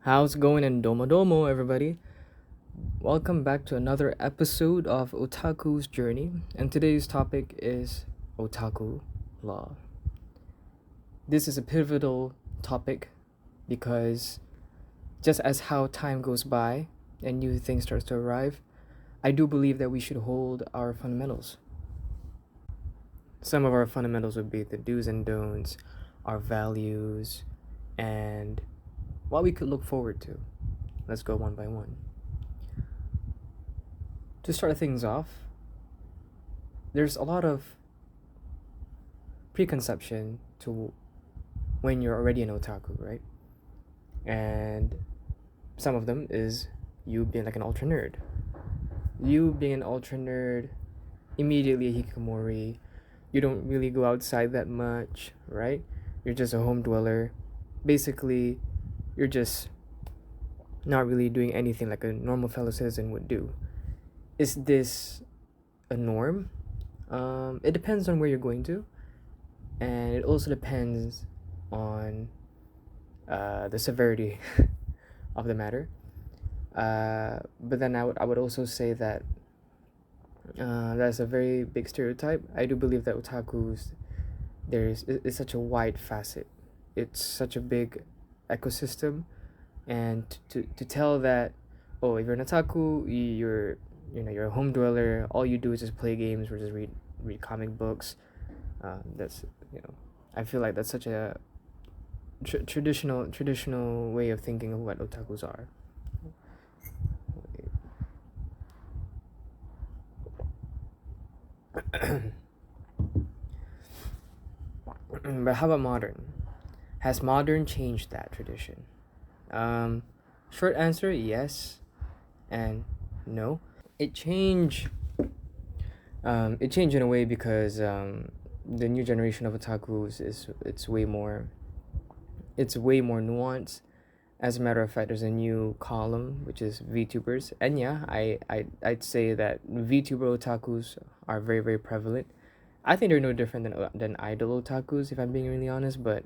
How's it going in Domo Domo, everybody? Welcome back to another episode of Otaku's Journey, and today's topic is Otaku Law. This is a pivotal topic because just as how time goes by and new things start to arrive, I do believe that we should hold our fundamentals. Some of our fundamentals would be the do's and don'ts, our values, and what we could look forward to. Let's go one by one. To start things off, there's a lot of preconception to when you're already an otaku, right? And some of them is you being like an ultra nerd. You being an ultra nerd, immediately a hikikomori. You don't really go outside that much, right? You're just a home dweller. Basically, you're just not really doing anything like a normal fellow citizen would do. Is this a norm? It depends on where you're going to, and it also depends on the severity of the matter. But then I would also say that that's a very big stereotype. I do believe that otakus it's such a wide facet. It's such a big ecosystem, and to tell that, oh, if you're an otaku, you're a home dweller, all you do is just play games or just read comic books. That's I feel like that's such a traditional way of thinking of what otakus are. But how about modern? Has modern changed that tradition? Short answer, yes and no. It changed. It changed in a way because the new generation of otakus it's way more nuanced. As a matter of fact, there's a new column which is VTubers, and yeah, I'd say that VTuber otakus are very very prevalent. I think they're no different than idol otakus, if I'm being really honest. But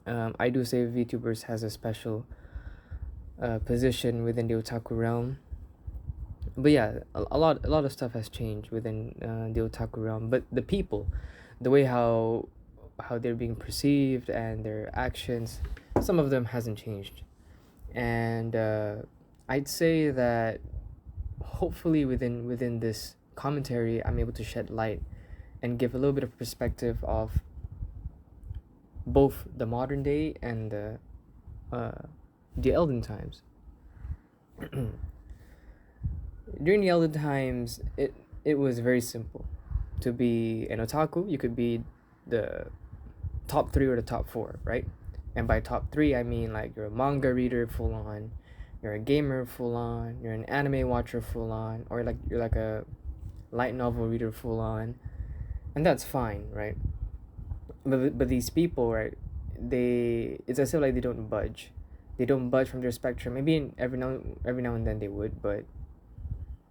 I do say VTubers has a special position within the otaku realm. But yeah, a lot of stuff has changed within the otaku realm. But the people, the way how they're being perceived and their actions, some of them hasn't changed. And I'd say that hopefully within this commentary, I'm able to shed light and give a little bit of perspective of both the modern day and the elden times. During the elden times, it was very simple. To be an otaku, you could be the top 3 or the top 4, right? And by top 3, I mean like you're a manga reader full on, you're a gamer full on, you're an anime watcher full on, or like you're like a light novel reader full on, and that's fine, right? But these people, right? It's as if like they don't budge. They don't budge from their spectrum. Maybe every now and then they would, but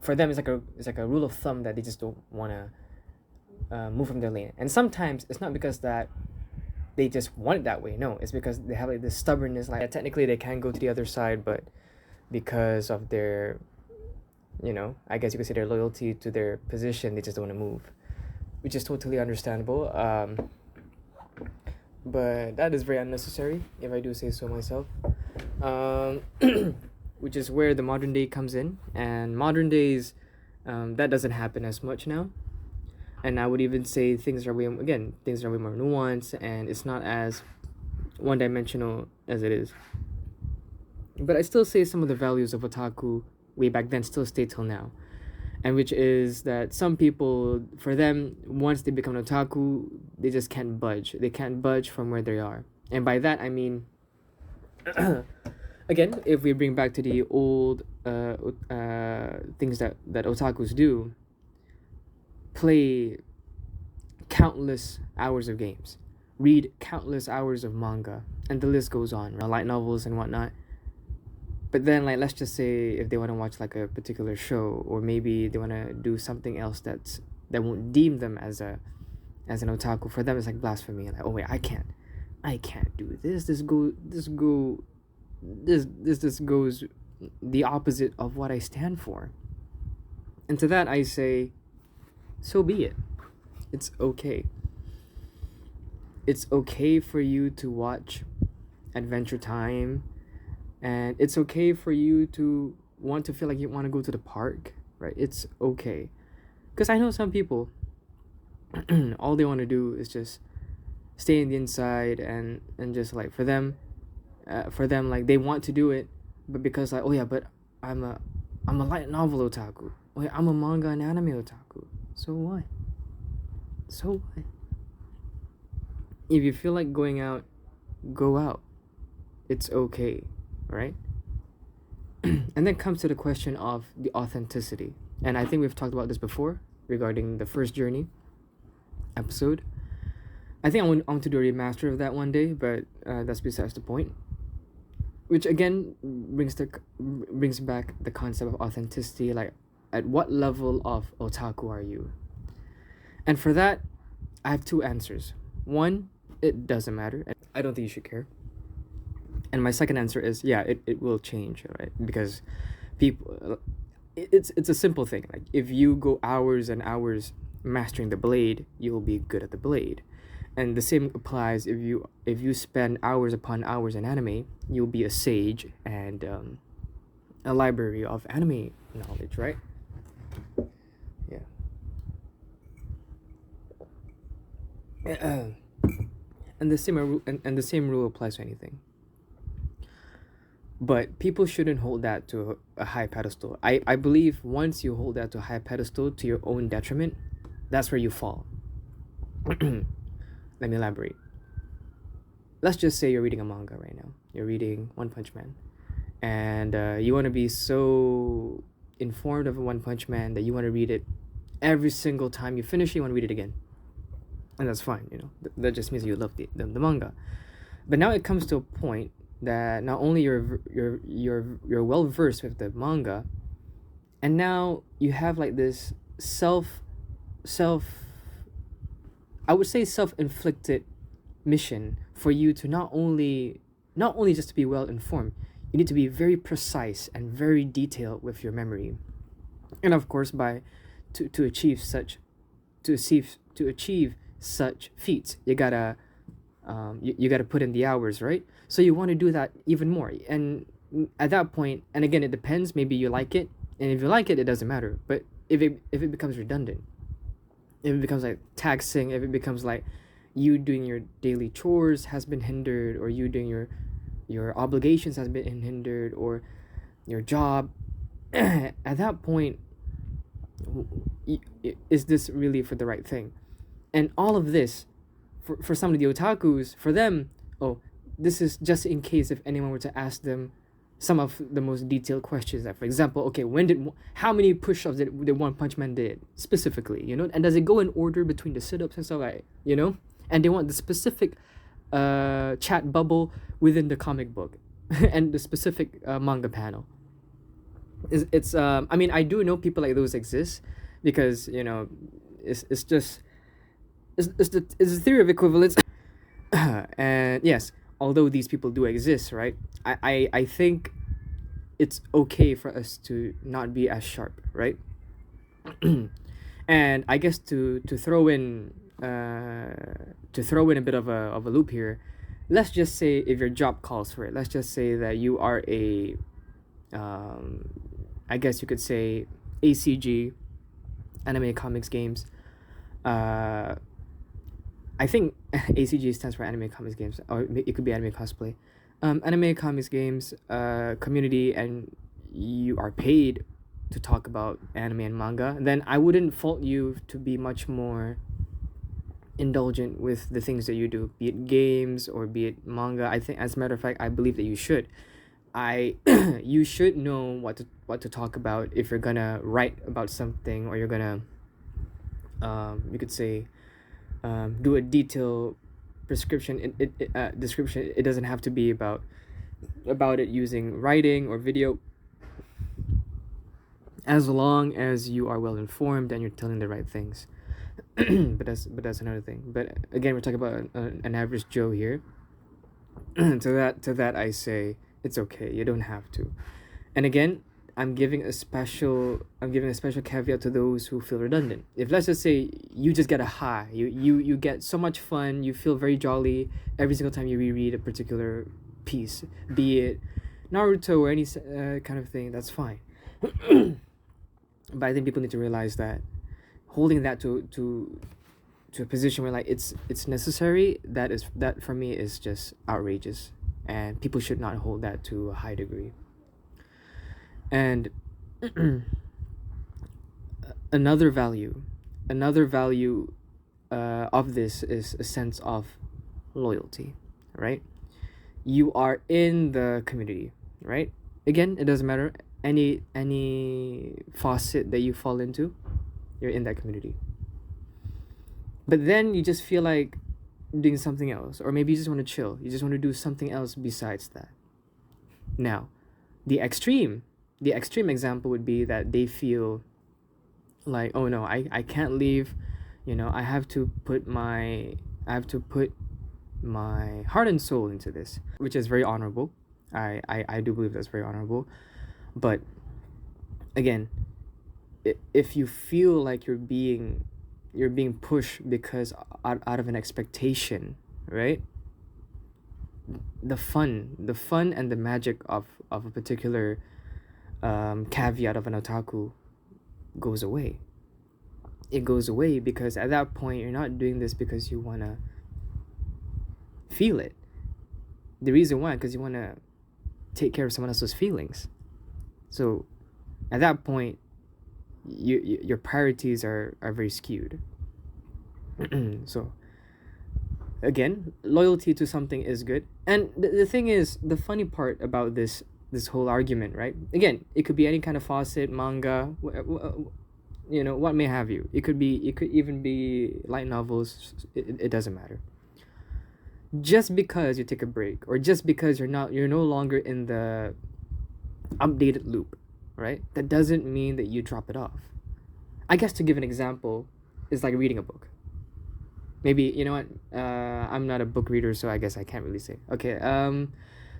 for them it's like a rule of thumb that they just don't want to move from their lane. And sometimes it's not because that they just want it that way. No, it's because they have like this stubbornness. Like, yeah, technically they can go to the other side, but because of their, I guess you could say their loyalty to their position, they just don't want to move, which is totally understandable. But that is very unnecessary, if I do say so myself. Which is where the modern day comes in, and modern days, that doesn't happen as much now. And I would even say things are way more nuanced, and it's not as one-dimensional as it is. But I still say some of the values of otaku way back then still stay till now, and which is that some people, for them, once they become an otaku, they just can't budge. They can't budge from where they are, and by that I mean, again, if we bring back to the old things that otakus do, play countless hours of games, read countless hours of manga, and the list goes on, light novels and whatnot. But then, like, let's just say if they want to watch like a particular show, or maybe they want to do something else that won't deem them as an otaku. For them, it's like blasphemy. Like, oh wait, I can't do this. This go this goes the opposite of what I stand for. And to that I say, so be it. It's okay. It's okay for you to watch Adventure Time, and it's okay for you to want to feel like you want to go to the park, right? It's okay. Because I know some people, all they want to do is just stay in the inside, and just like for them like they want to do it, but because like, oh yeah, but I'm a I'm a light novel otaku. Oh yeah, I'm a manga and anime otaku. So what? So what? If you feel like going out, go out. It's okay, right? And then comes to the question of the authenticity. And I think we've talked about this before regarding the first journey episode. I think I want to do a remaster of that one day, but that's besides the point. Which again brings back the concept of authenticity. Like, at what level of otaku are you? And for that, I have two answers. One, it doesn't matter. I don't think you should care. And my second answer is, yeah, it will change, right? Because people, it's a simple thing. Like, if you go hours and hours mastering the blade, you'll be good at the blade. And the same applies if you spend hours upon hours in anime, you'll be a sage and a library of anime knowledge, right? Yeah. And the same rule applies to anything. But people shouldn't hold that to a high pedestal. I believe once you hold that to a high pedestal to your own detriment, that's where you fall. Let me elaborate. Let's just say you're reading a manga right now. You're reading One Punch Man. And you want to be so informed of One Punch Man that you want to read it every single time you finish it, you want to read it again. And that's fine, you know. That just means you love the manga. But now it comes to a point that not only you're well versed with the manga, and now you have like this I would say self-inflicted mission for you to not only just to be well informed, you need to be very precise and very detailed with your memory. And of course, to achieve such feats, you gotta you gotta put in the hours, right? So you want to do that even more. And at that point, and again, it depends, maybe you like it, and if you like it, it doesn't matter. But if it becomes redundant, if it becomes like taxing, if it becomes like you doing your daily chores has been hindered, or you doing your obligations has been hindered, or your job, at that point, is this really for the right thing? And all of this, for some of the otakus, for them, oh, this is just in case if anyone were to ask them some of the most detailed questions. Like, for example, okay, how many push-ups did One Punch Man did specifically, you know? And does it go in order between the sit-ups and stuff, like, you know? And they want the specific chat bubble within the comic book and the specific manga panel. It's I mean, I do know people like those exist, because, you know, it's just it's the theory of equivalence. And yes, although these people do exist, right? I think it's okay for us to not be as sharp, right? And I guess to throw in a bit of a loop here, let's just say if your job calls for it, let's just say that you are a I guess you could say ACG, anime comics games. I think ACG stands for anime comics games, or it could be anime cosplay. Anime comics games community, and you are paid to talk about anime and manga, then I wouldn't fault you to be much more indulgent with the things that you do, be it games or be it manga. I think, as a matter of fact, I believe that you should. You should know what to talk about if you're gonna write about something, or you're gonna you could say do a detailed description. It doesn't have to be about it using writing or video, as long as you are well informed and you're telling the right things. but that's another thing. But again, we're talking about an average Joe here. to that I say, It's okay. You don't have to. And again, I'm giving a special caveat to those who feel redundant. If, let's just say, you just get a high, you get so much fun, you feel very jolly every single time you reread a particular piece, be it Naruto or any kind of thing, that's fine. But I think people need to realize that holding that to a position where like it's necessary, that for me is just outrageous, and people should not hold that to a high degree. And another value of this is a sense of loyalty, right? You are in the community, right? Again, it doesn't matter any faucet that you fall into, you're in that community. But then you just feel like doing something else, or maybe you just want to chill, you just want to do something else besides that. Now, the extreme example would be that they feel like, oh no, I can't leave, I have to put my heart and soul into this, which is very honorable. I do believe that's very honorable. But again, if you feel like you're being pushed because out of an expectation, right? The fun and the magic of a particular caveat of an otaku goes away. It goes away because at that point you're not doing this because you want to feel it. The reason why, because you want to take care of someone else's feelings. So at that point, your priorities are very skewed. So again, loyalty to something is good. And the thing is, the funny part about this whole argument, right? Again, it could be any kind of faucet, manga, what may have you. It could even be light novels. It doesn't matter. Just because you take a break, or just because you're no longer in the updated loop, right? That doesn't mean that you drop it off. I guess to give an example is like reading a book. Maybe, you know what? I'm not a book reader, so I guess I can't really say. Okay,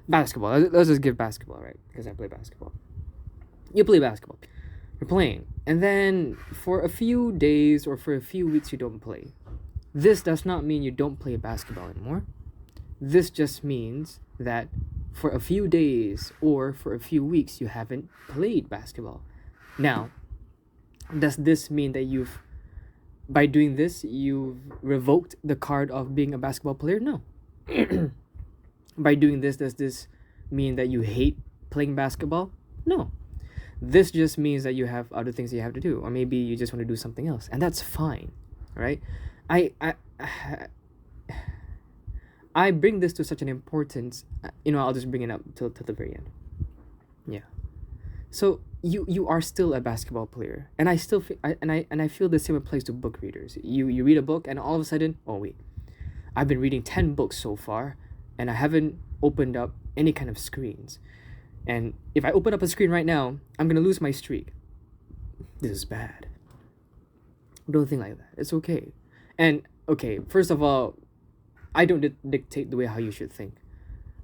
basketball. Let's just give basketball, right? Because I play basketball. You play basketball. You're playing. And then for a few days or for a few weeks you don't play. This does not mean you don't play basketball anymore. This just means that for a few days or for a few weeks you haven't played basketball. Now, does this mean that by doing this, you've revoked the card of being a basketball player? No. By doing this, does this mean that you hate playing basketball? No. This just means that you have other things that you have to do, or maybe you just want to do something else, and that's fine, right? I bring this to such an importance, I'll just bring it up till the very end. Yeah. So you are still a basketball player, and I still I feel the same applies to book readers. You read a book, and all of a sudden, oh wait, I've been reading 10 books so far, and I haven't opened up any kind of screens. And if I open up a screen right now, I'm gonna lose my streak. This is bad. Don't think like that. It's okay. And okay, first of all, I don't dictate the way how you should think.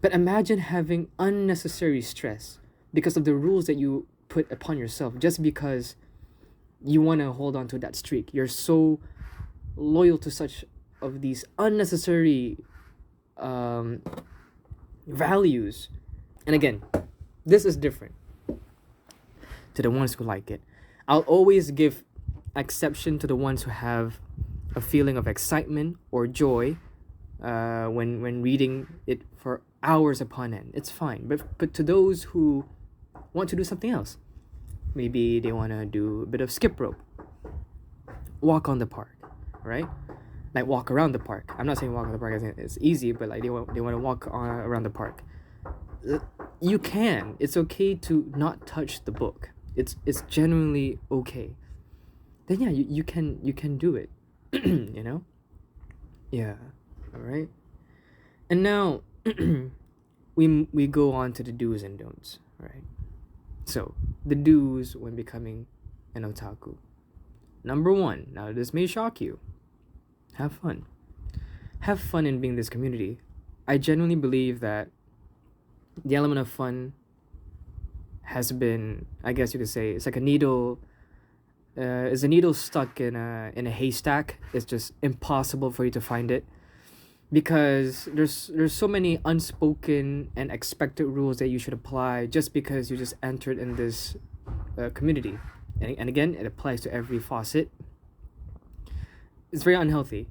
But imagine having unnecessary stress because of the rules that you put upon yourself, just because you want to hold on to that streak. You're so loyal to such of these unnecessary values. And again, this is different to the ones who like it. I'll always give exception to the ones who have a feeling of excitement or joy when reading it for hours upon end. It's fine. But to those who want to do something else, maybe they want to do a bit of skip rope, walk on the park, right? Like walk around the park. I'm not saying walk on the park as in it's easy, but like they want to walk around the park. You can. It's okay to not touch the book. It's genuinely okay. Then yeah, you can do it. Yeah. All right. And now we go on to the do's and don'ts, right? So the do's when becoming an otaku. Number 1. Now this may shock you. Have fun. Have fun in being this community. I genuinely believe that the element of fun has been, I guess you could say, it's like a needle. Is a needle stuck in a haystack? It's just impossible for you to find it, because there's so many unspoken and expected rules that you should apply just because you just entered in this community, and again, it applies to every faucet. It's very unhealthy,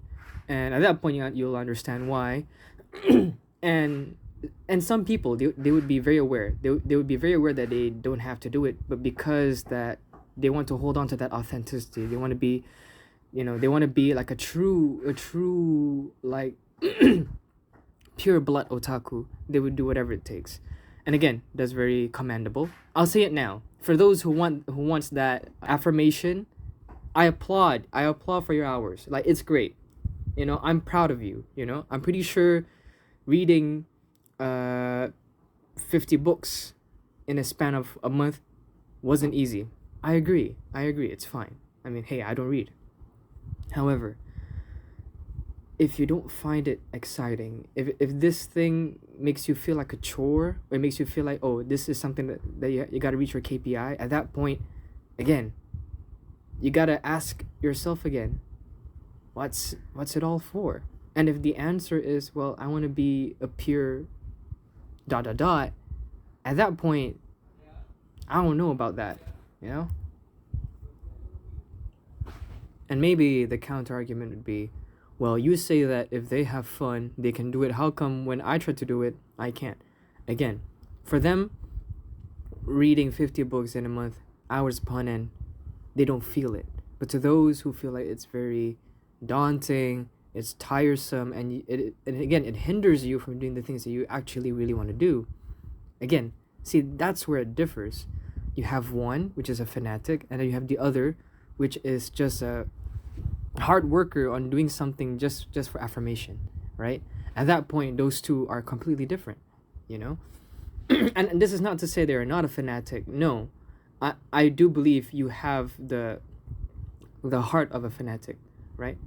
and at that point you'll understand why. and and some people, they would be very aware, they would be very aware that they don't have to do it, but because that they want to hold on to that authenticity, they want to be, they want to be like a true like pure blood otaku, they would do whatever it takes. And again, that's very commendable. I'll say it now, for those who wants that affirmation, I applaud for your hours. Like, it's great. I'm proud of you. I'm pretty sure reading 50 books in a span of a month wasn't easy. I agree. It's fine. I mean, hey, I don't read. However, if you don't find it exciting, if this thing makes you feel like a chore, or it makes you feel like, oh, this is something that you got to reach your KPI, at that point, again, you got to ask yourself again, what's it all for? And if the answer is, well, I want to be a pure ... at that point, I don't know about that, And maybe the counter argument would be, well, you say that if they have fun, they can do it. How come when I try to do it, I can't? Again, for them, reading 50 books in a month, hours upon end, they don't feel it. But to those who feel like it's very daunting, it's tiresome, and again, it hinders you from doing the things that you actually really want to do. Again, see, that's where it differs. You have one, which is a fanatic, and then you have the other, which is just a hard worker on doing something just for affirmation, right? At that point, those two are completely different, and this is not to say they're not a fanatic. No, I do believe you have the heart of a fanatic, right?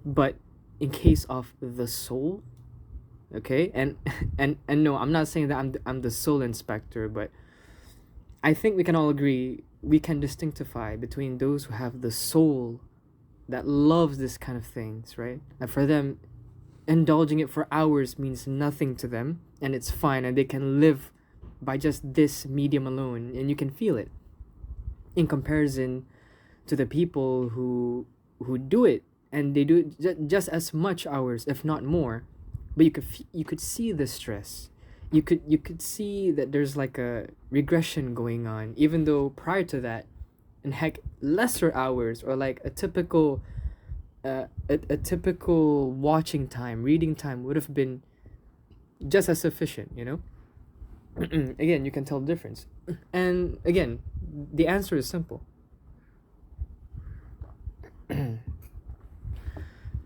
But in case of the soul, okay, and no, I'm not saying that I'm the soul inspector, but I think we can all agree we can distinctify between those who have the soul that loves this kind of things, right? And for them, indulging it for hours means nothing to them, and it's fine, and they can live by just this medium alone, and you can feel it. In comparison to the people who do it, and they do it just as much hours, if not more, but you could see the stress. You could see that there's like a regression going on, even though prior to that, and heck, lesser hours, or like a typical watching time, reading time would have been just as sufficient, Again, you can tell the difference. And again, the answer is simple.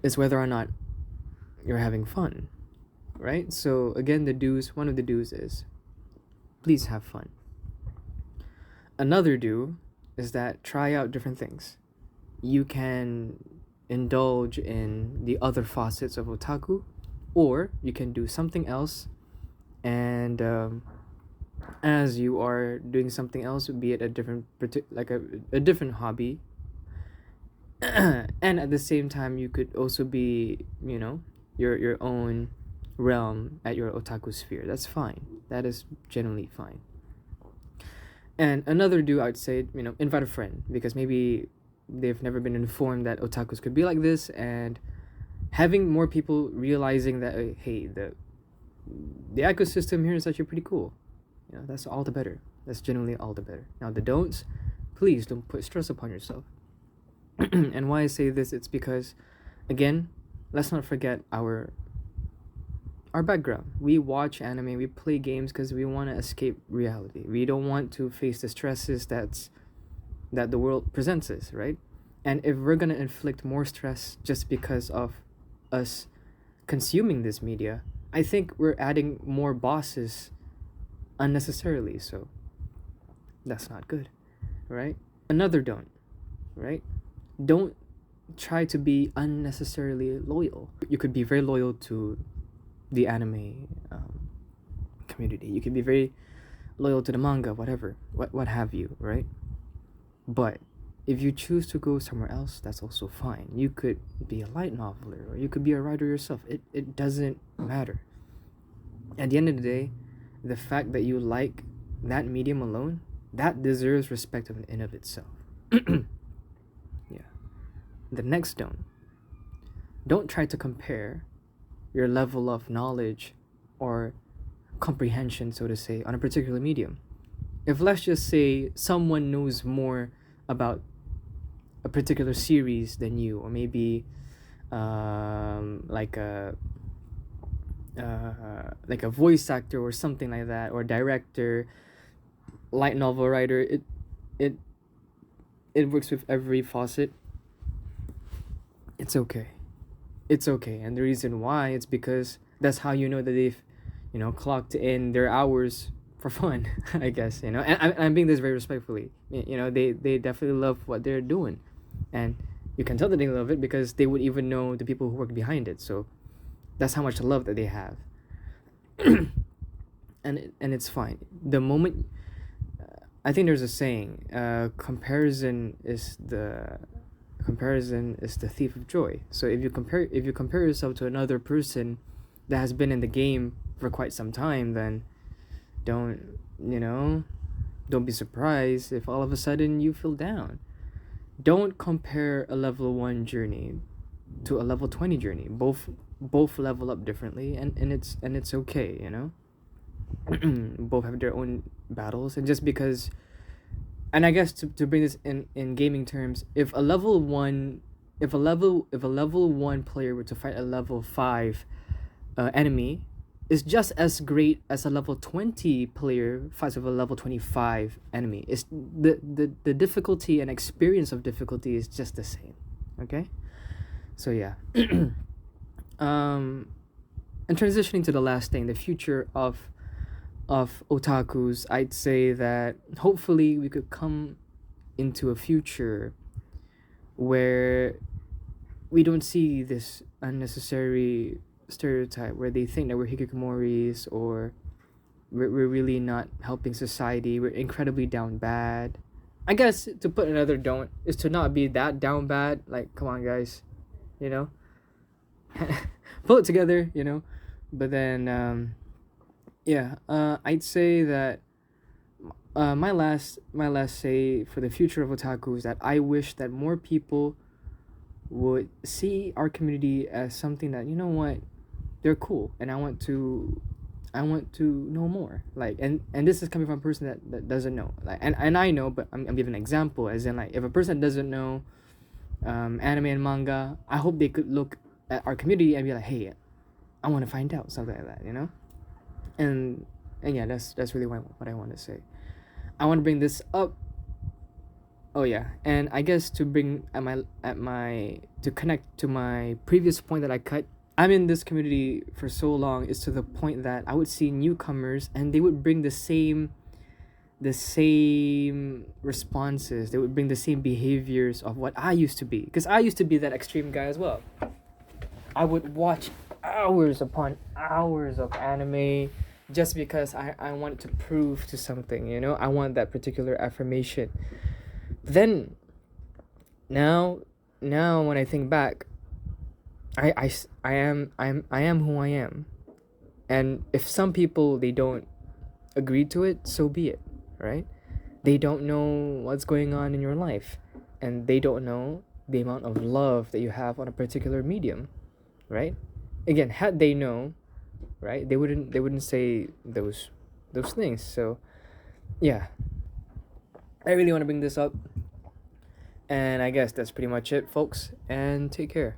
It's whether or not you're having fun, right? So again, one of the do's is, please have fun. Another do is that try out different things. You can indulge in the other facets of otaku, or you can do something else, and as you are doing something else, be it a different a different hobby, and at the same time you could also be, your own realm at your otaku sphere. That's fine. That is generally fine. And another do, I'd say, invite a friend, because maybe they've never been informed that otakus could be like this, and having more people realizing that, hey, the ecosystem here is actually pretty cool. That's all the better. That's generally all the better. Now, the don'ts, please don't put stress upon yourself. And why I say this, it's because, again, let's not forget our background. We watch anime, we play games because we want to escape reality. We don't want to face the stresses that the world presents us, right? And if we're gonna inflict more stress just because of us consuming this media, I think we're adding more bosses unnecessarily. So that's not good, right? Another don't, right? Don't try to be unnecessarily loyal. You could be very loyal to the anime community. You can be very loyal to the manga, whatever, what have you, right? But if you choose to go somewhere else, that's also fine. You could be a light noveler, or you could be a writer yourself. It doesn't matter. At the end of the day, the fact that you like that medium alone, that deserves respect in and of itself. Yeah. The next don't try to compare your level of knowledge or comprehension, so to say, on a particular medium. If, let's just say, someone knows more about a particular series than you, or maybe like a voice actor or something like that, or director, light novel writer, it works with every faucet. It's okay. It's okay. And the reason why, it's because that's how you know that they've, clocked in their hours for fun, I guess, and I'm being this very respectfully. They definitely love what they're doing, and you can tell that they love it because they would even know the people who work behind it. So that's how much love that they have. and it's fine. The moment, I think there's a saying, comparison is the thief of joy. So if you compare yourself to another person that has been in the game for quite some time, then don't be surprised if all of a sudden you feel down. Don't compare a level 1 journey to a level 20 journey. Both level up differently, and it's okay. Both have their own battles, and just because, and I guess to bring this in gaming terms, if a level 1 player were to fight a level 5 enemy, is just as great as a level 20 player fights with a level 25 enemy. It's the difficulty and experience of difficulty is just the same. Okay? So yeah. And transitioning to the last thing, the future of otakus, I'd say that hopefully we could come into a future where we don't see this unnecessary stereotype where they think that we're hikikomoris, or we're really not helping society, we're incredibly down bad. I guess to put another don't is to not be that down bad. Like, come on guys, pull it together, but then I'd say that my last say for the future of otaku is that I wish that more people would see our community as something that, they're cool, and I want to know more. Like, and this is coming from a person that doesn't know. Like, and I know, but I'm giving an example, as in, like, if a person doesn't know anime and manga, I hope they could look at our community and be like, hey, I want to find out something like that, and yeah, that's really what I want to say. I want to bring this up. Oh yeah, and I guess to bring to connect to my previous point that I cut. I'm in this community for so long is to the point that I would see newcomers and they would bring the same responses. They would bring the same behaviors of what I used to be, because I used to be that extreme guy as well. I would watch hours upon hours of anime just because I wanted to prove to something, I want that particular affirmation. Then now when I think back, I am who I am, and if some people, they don't agree to it, so be it, right? They don't know what's going on in your life, and they don't know the amount of love that you have on a particular medium, right? Again, had they know, right, they wouldn't say those things. So yeah, I really want to bring this up, and I guess that's pretty much it, folks, and take care.